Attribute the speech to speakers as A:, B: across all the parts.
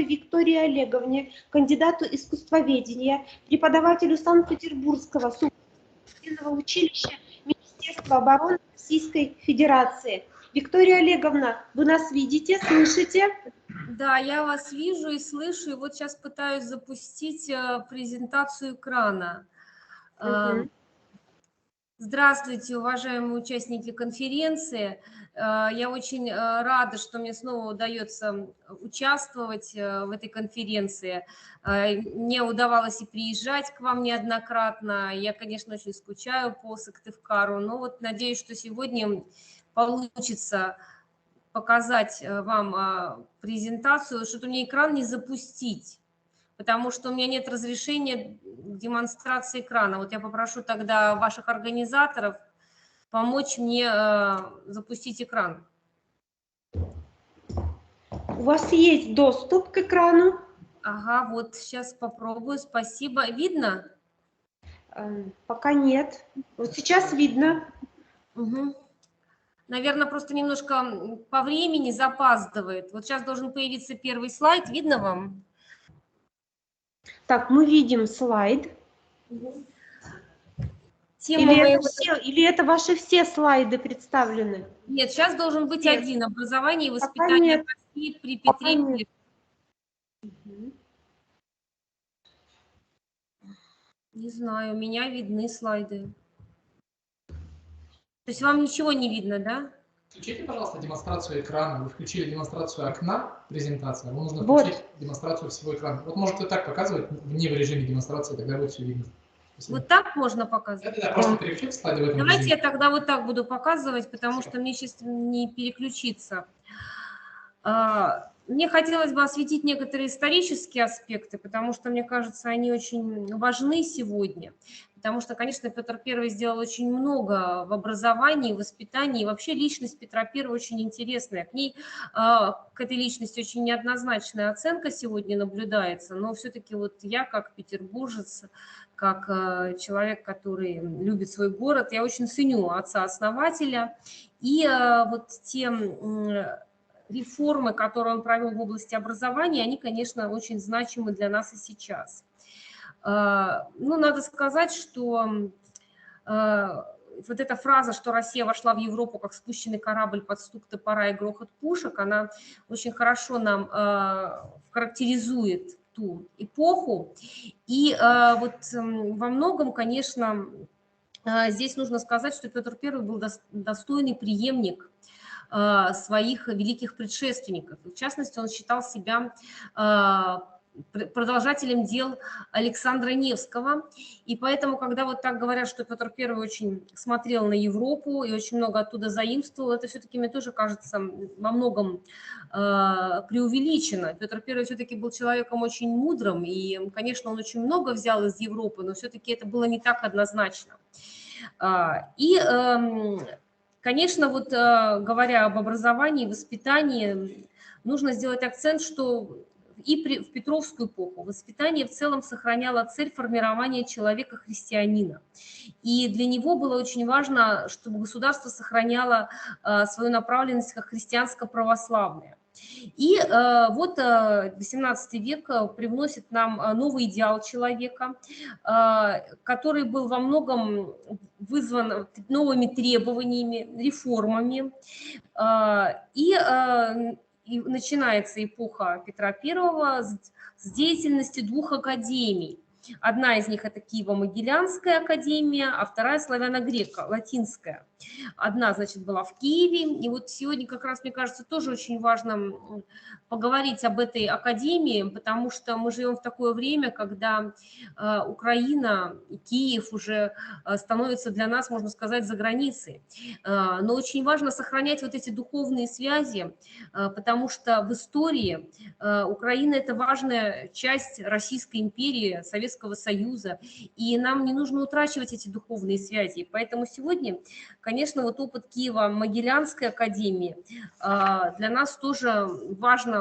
A: Виктории Олеговне, кандидату искусствоведения, преподавателю Санкт-Петербургского военного училища Министерства обороны Российской Федерации. Виктория Олеговна, вы нас видите, слышите?
B: Да, я вас вижу и слышу, и вот сейчас пытаюсь запустить презентацию экрана. Здравствуйте, уважаемые участники конференции. Я очень рада, что мне снова удается участвовать в этой конференции. Мне удавалось и приезжать к вам неоднократно. Я, конечно, очень скучаю по Сыктывкару, но вот надеюсь, что сегодня получится показать вам презентацию, что-то мне экран не запустить, потому что у меня нет разрешения к демонстрации экрана. Вот я попрошу тогда ваших организаторов помочь мне запустить экран.
A: У вас есть доступ к экрану?
B: Ага, вот сейчас попробую, спасибо. Видно?
A: Пока нет. Вот сейчас видно.
B: Угу. Наверное, просто немножко по времени запаздывает. Вот сейчас должен появиться первый слайд. Видно вам?
A: Так, мы видим слайд. Или это ваши все слайды представлены?
B: Нет, сейчас должен быть один. Образование и воспитание России при Петре Первом. Не знаю, у меня видны слайды. То есть вам ничего не видно, да?
C: Включите, пожалуйста, демонстрацию экрана. Вы включили демонстрацию окна презентации, вам нужно включить демонстрацию всего экрана. Вот можете так показывать, не в режиме демонстрации, тогда будет все видно. Спасибо.
B: Вот так можно показывать?
C: Да, просто переключите слайды в этом
B: Давайте
C: режиме.
B: Я тогда вот так буду показывать, потому что мне сейчас не переключиться. Мне хотелось бы осветить некоторые исторические аспекты, потому что, мне кажется, они очень важны сегодня. Потому что, конечно, Петр I сделал очень много в образовании, в воспитании. И вообще личность Петра I очень интересная. К этой личности очень неоднозначная оценка сегодня наблюдается. Но все-таки вот я, как петербуржец, как человек, который любит свой город, я очень ценю отца-основателя. И вот те реформы, которые он провел в области образования, они, конечно, очень значимы для нас и сейчас. Ну, надо сказать, что вот эта фраза, что Россия вошла в Европу как спущенный корабль под стук топора и грохот пушек, она очень хорошо нам характеризует ту эпоху. И вот во многом, конечно, здесь нужно сказать, что Петр I был достойный преемник своих великих предшественников. В частности, он считал себя продолжателем дел Александра Невского. И поэтому, когда вот так говорят, что Петр I очень смотрел на Европу и очень много оттуда заимствовал, это все-таки, мне тоже кажется, во многом преувеличено. Петр I все-таки был человеком очень мудрым, и, конечно, он очень много взял из Европы, но все-таки это было не так однозначно. И конечно, вот говоря об образовании и воспитании, нужно сделать акцент, что и в Петровскую эпоху воспитание в целом сохраняло цель формирования человека-христианина. И для него было очень важно, чтобы государство сохраняло свою направленность как христианско-православное. И вот XVIII век привносит нам новый идеал человека, который был во многом вызван новыми требованиями, реформами. И начинается эпоха Петра I с деятельности двух академий. Одна из них – это Киево-Могилянская академия, а вторая – Славяно-Греко-Латинская. Одна, значит, была в Киеве. И вот сегодня как раз, мне кажется, тоже очень важно поговорить об этой академии, потому что мы живем в такое время, когда Украина и Киев уже становятся для нас, можно сказать, за границей. Но очень важно сохранять вот эти духовные связи, потому что в истории Украина – это важная часть Российской империи, Советского Союза, и нам не нужно утрачивать эти духовные связи. Поэтому сегодня, конечно, вот опыт Киево-Могилянской академии для нас тоже важно.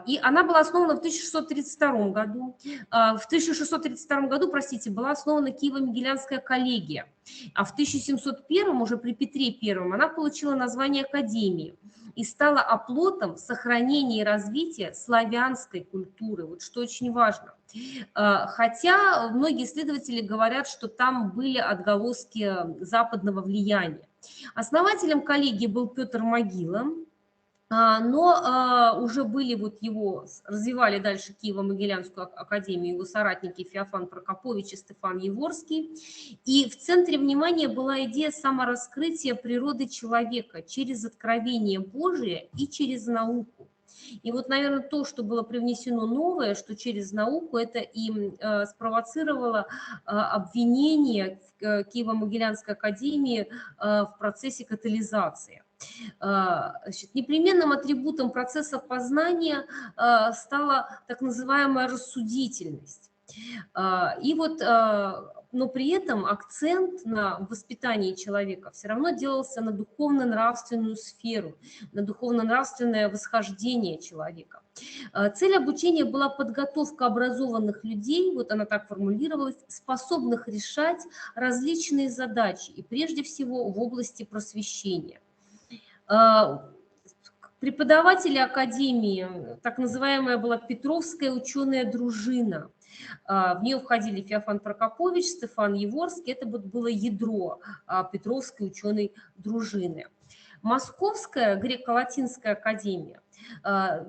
B: И она была основана в 1632 году. В 1632 году, простите, была основана Киево-Могилянская коллегия, а в 1701, уже при Петре I, она получила название академии. и стала оплотом сохранения и развития славянской культуры, вот что очень важно. Хотя многие исследователи говорят, что там были отголоски западного влияния. Основателем коллегии был Петр Могила, но уже были вот его, развивали дальше Киево-Могилянскую академию его соратники Феофан Прокопович и Стефан Яворский. И в центре внимания была идея самораскрытия природы человека через откровение Божие и через науку. И вот, наверное, то, что было привнесено новое, что через науку, это и спровоцировало обвинение Киево-Могилянской академии в процессе катализации. Значит, непременным атрибутом процесса познания стала так называемая рассудительность. И вот, но при этом акцент на воспитании человека все равно делался на духовно-нравственную сферу, на духовно-нравственное восхождение человека. Цель обучения была подготовка образованных людей, вот она так формулировалась, способных решать различные задачи, и прежде всего в области просвещения. Преподаватели академии, так называемая была Петровская ученая дружина. В нее входили Феофан Прокопович, Стефан Яворский, это было ядро Петровской ученой дружины. Московская греко-латинская академия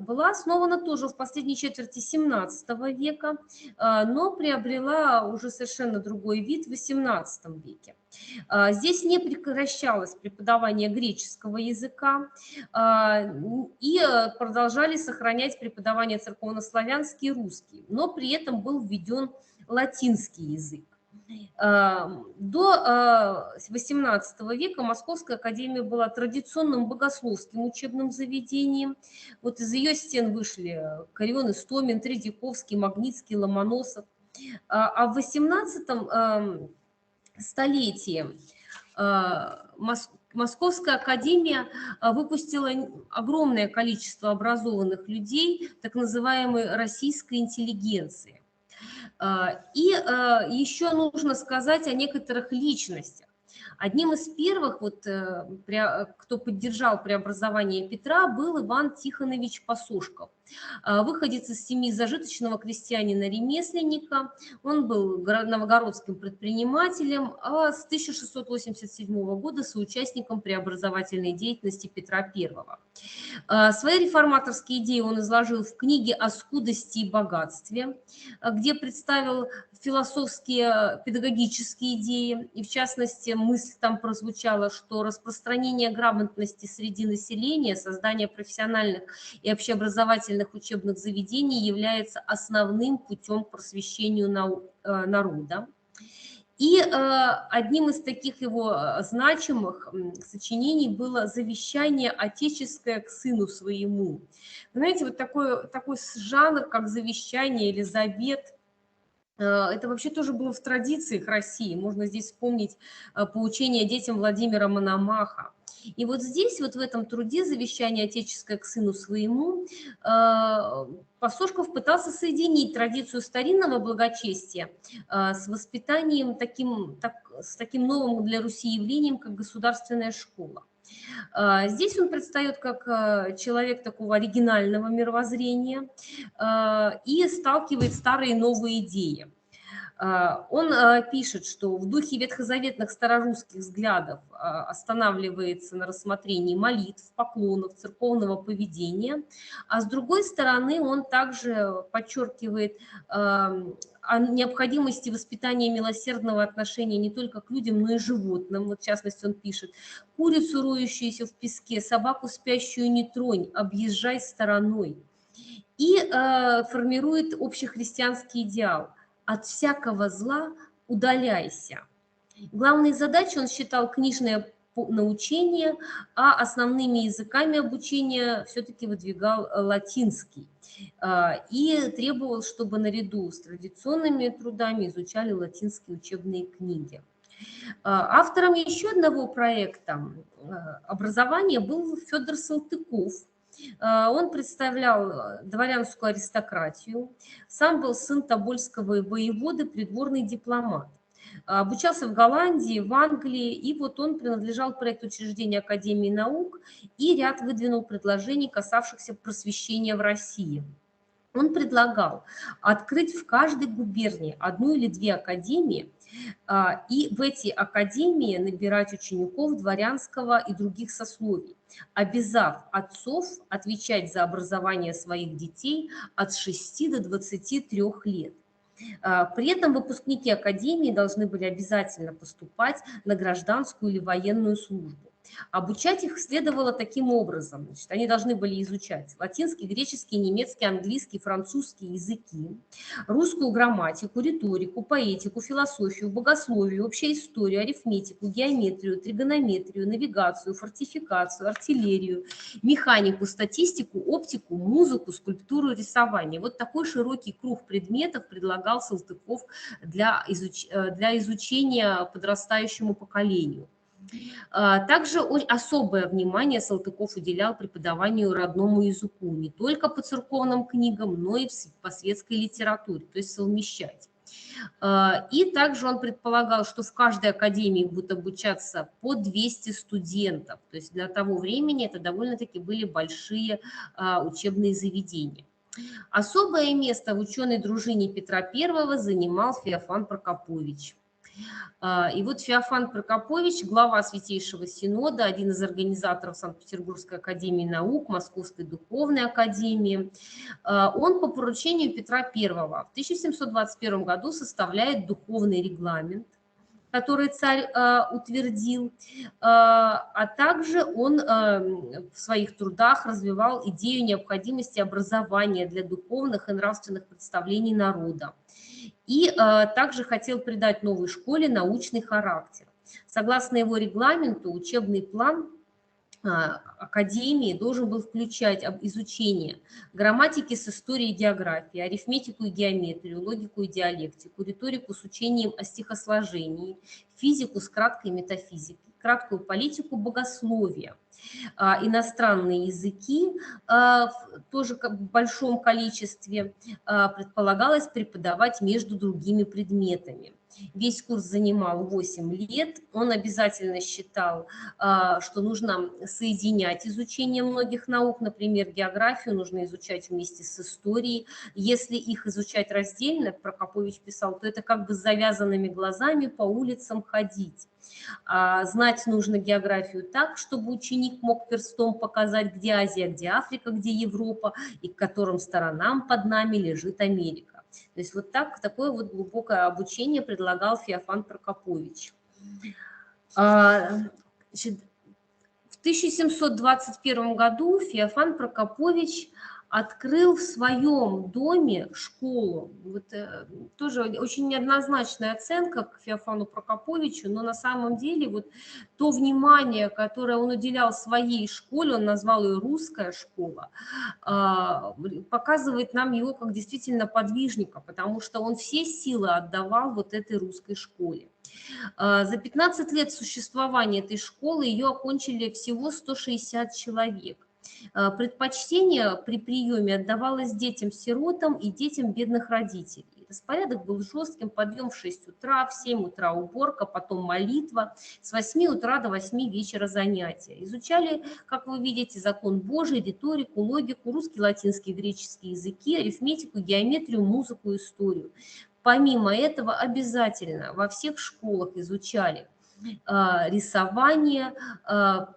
B: была основана тоже в последней четверти XVII века, но приобрела уже совершенно другой вид в XVIII веке. Здесь не прекращалось преподавание греческого языка и продолжали сохранять преподавание церковнославянский и русский, но при этом был введен латинский язык. До XVIII века Московская академия была традиционным богословским учебным заведением. Вот из ее стен вышли Карион Истомин, Тредяковский, Магнитский, Ломоносов. А в XVIII столетии Московская академия выпустила огромное количество образованных людей, так называемой российской интеллигенции. И еще нужно сказать о некоторых личностях. Одним из первых, кто поддержал преобразование Петра, был Иван Тихонович Пасушков. Выходец из семьи зажиточного крестьянина-ремесленника, он был новгородским предпринимателем, а с 1687 года соучастником преобразовательной деятельности Петра I. Свои реформаторские идеи он изложил в книге «О скудости и богатстве», где представил философские, педагогические идеи, и в частности мысль там прозвучала, что распространение грамотности среди населения, создание профессиональных и общеобразовательных учебных заведений является основным путем к просвещению народа. И одним из таких его значимых сочинений было «Завещание отеческое к сыну своему». Вы знаете, вот такой жанр, как завещание или завет, это вообще тоже было в традициях России. Можно здесь вспомнить поучение детям Владимира Мономаха. И вот здесь, вот в этом труде «Завещание отеческое к сыну своему» Пасушков пытался соединить традицию старинного благочестия с воспитанием с таким новым для Руси явлением, как государственная школа. Здесь он предстает как человек такого оригинального мировоззрения и сталкивает старые и новые идеи. Он пишет, что в духе ветхозаветных старорусских взглядов останавливается на рассмотрении молитв, поклонов, церковного поведения, а с другой стороны он также подчеркивает о необходимости воспитания милосердного отношения не только к людям, но и животным. Вот в частности он пишет: «Курицу, роющуюся в песке, собаку спящую не тронь, объезжай стороной». И формирует общехристианский идеал: от всякого зла удаляйся. Главной задачей он считал книжное научение, а основными языками обучения все-таки выдвигал латинский. И требовал, чтобы наряду с традиционными трудами изучали латинские учебные книги. Автором еще одного проекта образования был Федор Салтыков. Он представлял дворянскую аристократию, сам был сын тобольского воеводы, придворный дипломат. Обучался в Голландии, в Англии, и вот он принадлежал проекту учреждения Академии наук и ряд выдвинул предложений, касавшихся просвещения в России. Он предлагал открыть в каждой губернии одну или две академии, и в эти академии набирать учеников дворянского и других сословий, обязав отцов отвечать за образование своих детей от 6 до 23 лет. При этом выпускники академии должны были обязательно поступать на гражданскую или военную службу. Обучать их следовало таким образом. Значит, они должны были изучать латинский, греческий, немецкий, английский, французский языки, русскую грамматику, риторику, поэтику, философию, богословие, общую историю, арифметику, геометрию, тригонометрию, навигацию, фортификацию, артиллерию, механику, статистику, оптику, музыку, скульптуру, рисование. Вот такой широкий круг предметов предлагал Салтыков для изучения подрастающему поколению. Также особое внимание Салтыков уделял преподаванию родному языку, не только по церковным книгам, но и по светской литературе, то есть совмещать. И также он предполагал, что в каждой академии будет обучаться по 200 студентов, то есть для того времени это довольно-таки были большие учебные заведения. Особое место в ученой дружине Петра I занимал Феофан Прокопович. И вот Феофан Прокопович, глава Святейшего Синода, один из организаторов Санкт-Петербургской академии наук, Московской духовной академии, он по поручению Петра I в 1721 году составляет духовный регламент, который царь утвердил, а также он в своих трудах развивал идею необходимости образования для духовных и нравственных представлений народа. И также хотел придать новой школе научный характер. Согласно его регламенту, учебный план академии должен был включать изучение грамматики с историей и географией, арифметику и геометрию, логику и диалектику, риторику с учением о стихосложении, физику с краткой метафизикой, краткую политику богословия, иностранные языки тоже в большом количестве предполагалось преподавать между другими предметами. Весь курс занимал 8 лет. Он обязательно считал, что нужно соединять изучение многих наук, например, географию нужно изучать вместе с историей. Если их изучать раздельно, Прокопович писал, то это как бы с завязанными глазами по улицам ходить. Знать нужно географию так, чтобы ученик мог перстом показать, где Азия, где Африка, где Европа, и к которым сторонам под нами лежит Америка. То есть вот такое вот глубокое обучение предлагал Феофан Прокопович. Значит, в 1721 году Феофан Прокопович открыл в своем доме школу. Вот, тоже очень неоднозначная оценка к Феофану Прокоповичу, но на самом деле вот то внимание, которое он уделял своей школе, он назвал ее «Русская школа», показывает нам его как действительно подвижника, потому что он все силы отдавал вот этой русской школе. За 15 лет существования этой школы ее окончили всего 160 человек. Предпочтение при приеме отдавалось детям-сиротам и детям бедных родителей. Распорядок был жестким: подъем в 6 утра, в 7 утра уборка, потом молитва, с 8 утра до 8 вечера занятия. Изучали, как вы видите, закон Божий, риторику, логику, русский, латинский, греческий языки, арифметику, геометрию, музыку, историю. Помимо этого обязательно во всех школах изучали рисование,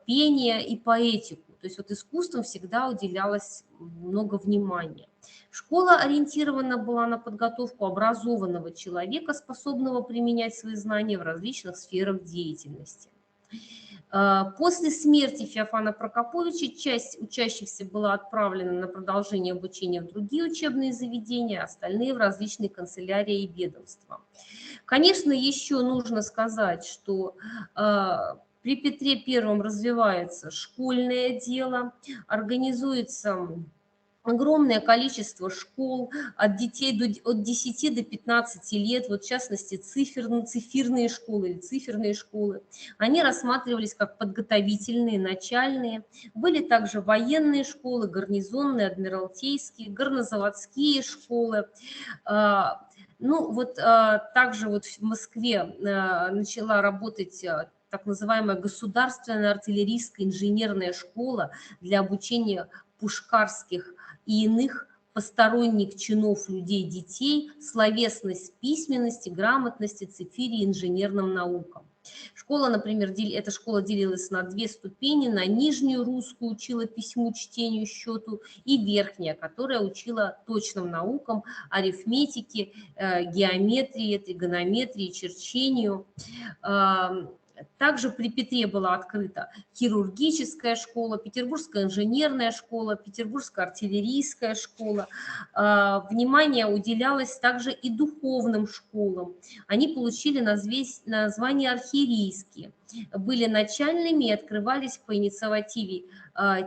B: пение и поэтику. То есть вот искусством всегда уделялось много внимания. Школа ориентирована была на подготовку образованного человека, способного применять свои знания в различных сферах деятельности. После смерти Феофана Прокоповича часть учащихся была отправлена на продолжение обучения в другие учебные заведения, остальные в различные канцелярии и ведомства. Конечно, еще нужно сказать, что при Петре I развивается школьное дело, организуется огромное количество школ от детей от 10 до 15 лет, вот в частности циферные школы или циферные школы. Они рассматривались как подготовительные, начальные. Были также военные школы, гарнизонные, адмиралтейские, горнозаводские школы. Ну, вот также вот в Москве начала работать так называемая государственная артиллерийская инженерная школа для обучения пушкарских и иных посторонних чинов людей, детей, словесность, письменности, грамотности, цифире, инженерным наукам. Школа, например, эта школа делилась на 2 ступени, на нижнюю русскую учила письму, чтению, счету, и верхняя, которая учила точным наукам, арифметике, геометрии, тригонометрии, черчению. Также при Петре была открыта хирургическая школа, Петербургская инженерная школа, Петербургская артиллерийская школа. Внимание уделялось также и духовным школам. Они получили название архиерейские. Были начальными и открывались по инициативе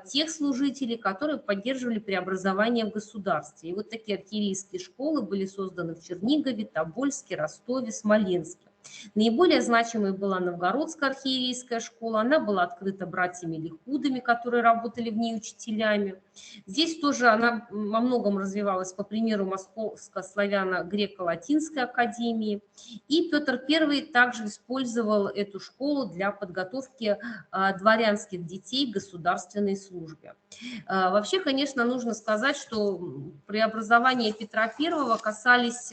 B: тех служителей, которые поддерживали преобразование в государстве. И вот такие архиерейские школы были созданы в Чернигове, Тобольске, Ростове, Смоленске. Наиболее значимой была Новгородская архиерейская школа. Она была открыта братьями Лихудами, которые работали в ней учителями. Здесь тоже она во многом развивалась по примеру Московско-славяно-греко-латинской академии. И Петр I также использовал эту школу для подготовки дворянских детей к государственной службе. Вообще, конечно, нужно сказать, что преобразования Петра I касались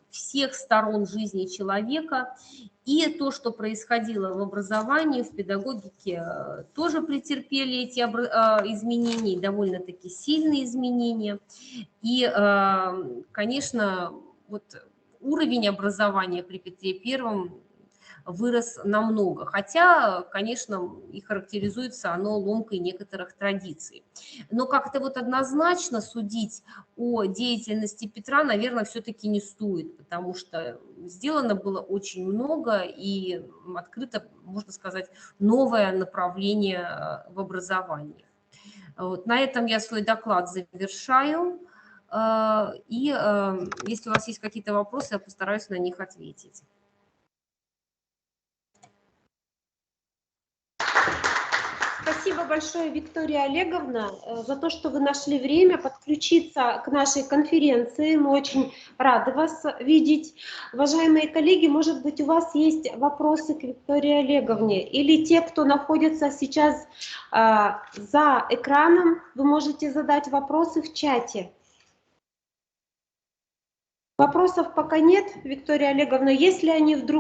B: всех сторон жизни человека, и то, что происходило в образовании, в педагогике, тоже претерпели эти изменения, довольно-таки сильные изменения. И, конечно, вот уровень образования при Петре I вырос намного, хотя, конечно, и характеризуется оно ломкой некоторых традиций. Но как-то вот однозначно судить о деятельности Петра, наверное, все-таки не стоит, потому что сделано было очень много и открыто, можно сказать, новое направление в образовании. Вот. На этом я свой доклад завершаю. И если у вас есть какие-то вопросы, я постараюсь на них ответить.
A: Спасибо большое, Виктория Олеговна, за то, что вы нашли время подключиться к нашей конференции. Мы очень рады вас видеть. Уважаемые коллеги, может быть, у вас есть вопросы к Виктории Олеговне? Или те, кто находится сейчас за экраном, вы можете задать вопросы в чате. Вопросов пока нет, Виктория Олеговна. Если они вдруг